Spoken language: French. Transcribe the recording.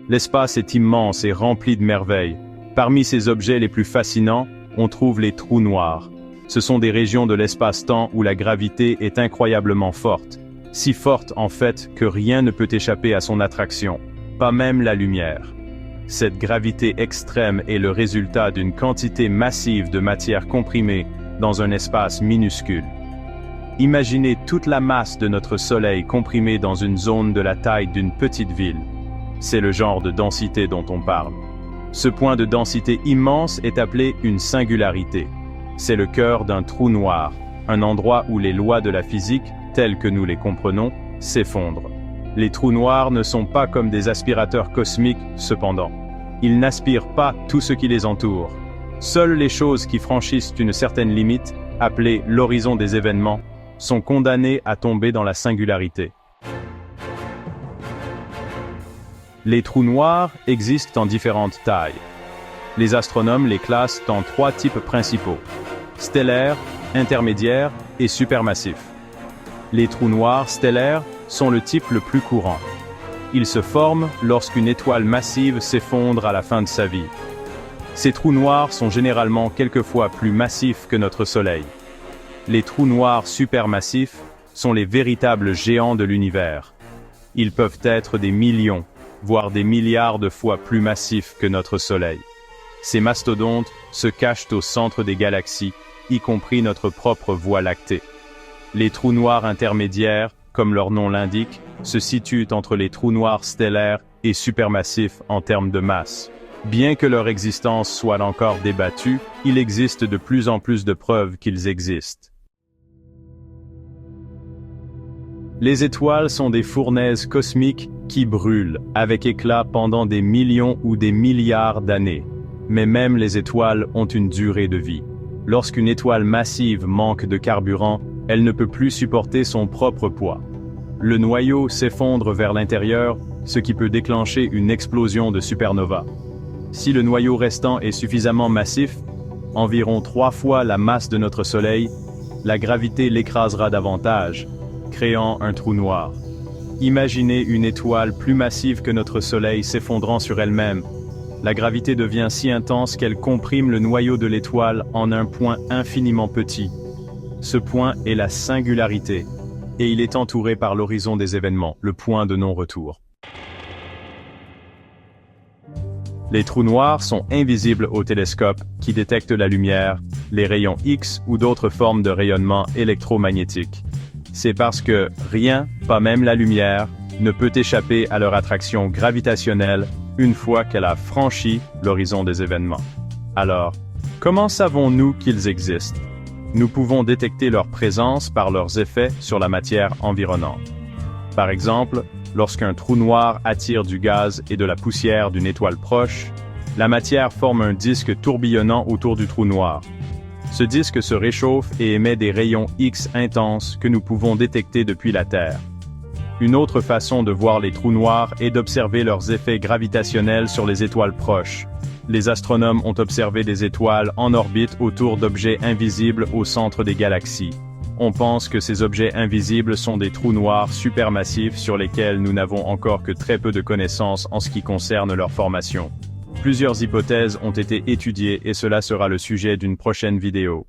L'espace est immense et rempli de merveilles. Parmi ces objets les plus fascinants, on trouve les trous noirs. Ce sont des régions de l'espace-temps où la gravité est incroyablement forte. Si forte en fait que rien ne peut échapper à son attraction, pas même la lumière. Cette gravité extrême est le résultat d'une quantité massive de matière comprimée dans un espace minuscule. Imaginez toute la masse de notre Soleil comprimée dans une zone de la taille d'une petite ville. C'est le genre de densité dont on parle. Ce point de densité immense est appelé une singularité. C'est le cœur d'un trou noir, un endroit où les lois de la physique, telles que nous les comprenons, s'effondrent. Les trous noirs ne sont pas comme des aspirateurs cosmiques, cependant. Ils n'aspirent pas tout ce qui les entoure. Seules les choses qui franchissent une certaine limite, appelée l'horizon des événements, sont condamnées à tomber dans la singularité. Les trous noirs existent en différentes tailles. Les astronomes les classent en 3 types principaux: stellaires, intermédiaires et supermassifs. Les trous noirs stellaires sont le type le plus courant. Ils se forment lorsqu'une étoile massive s'effondre à la fin de sa vie. Ces trous noirs sont généralement quelquefois plus massifs que notre Soleil. Les trous noirs supermassifs sont les véritables géants de l'univers. Ils peuvent être des millions, voire des milliards de fois plus massifs que notre Soleil. Ces mastodontes se cachent au centre des galaxies, y compris notre propre Voie lactée. Les trous noirs intermédiaires, comme leur nom l'indique, se situent entre les trous noirs stellaires et supermassifs en termes de masse. Bien que leur existence soit encore débattue, il existe de plus en plus de preuves qu'ils existent. Les étoiles sont des fournaises cosmiques qui brûlent avec éclat pendant des millions ou des milliards d'années. Mais même les étoiles ont une durée de vie. Lorsqu'une étoile massive manque de carburant, elle ne peut plus supporter son propre poids. Le noyau s'effondre vers l'intérieur, ce qui peut déclencher une explosion de supernova. Si le noyau restant est suffisamment massif, environ 3 fois la masse de notre Soleil, la gravité l'écrasera davantage, créant un trou noir. Imaginez une étoile plus massive que notre Soleil s'effondrant sur elle-même. La gravité devient si intense qu'elle comprime le noyau de l'étoile en un point infiniment petit. Ce point est la singularité, et il est entouré par l'horizon des événements, le point de non-retour. Les trous noirs sont invisibles au télescope qui détecte la lumière, les rayons X ou d'autres formes de rayonnement électromagnétique. C'est parce que rien, pas même la lumière, ne peut échapper à leur attraction gravitationnelle une fois qu'elle a franchi l'horizon des événements. Alors, comment savons-nous qu'ils existent? Nous pouvons détecter leur présence par leurs effets sur la matière environnante. Par exemple, lorsqu'un trou noir attire du gaz et de la poussière d'une étoile proche, la matière forme un disque tourbillonnant autour du trou noir. Ce disque se réchauffe et émet des rayons X intenses que nous pouvons détecter depuis la Terre. Une autre façon de voir les trous noirs est d'observer leurs effets gravitationnels sur les étoiles proches. Les astronomes ont observé des étoiles en orbite autour d'objets invisibles au centre des galaxies. On pense que ces objets invisibles sont des trous noirs supermassifs sur lesquels nous n'avons encore que très peu de connaissances en ce qui concerne leur formation. Plusieurs hypothèses ont été étudiées et cela sera le sujet d'une prochaine vidéo.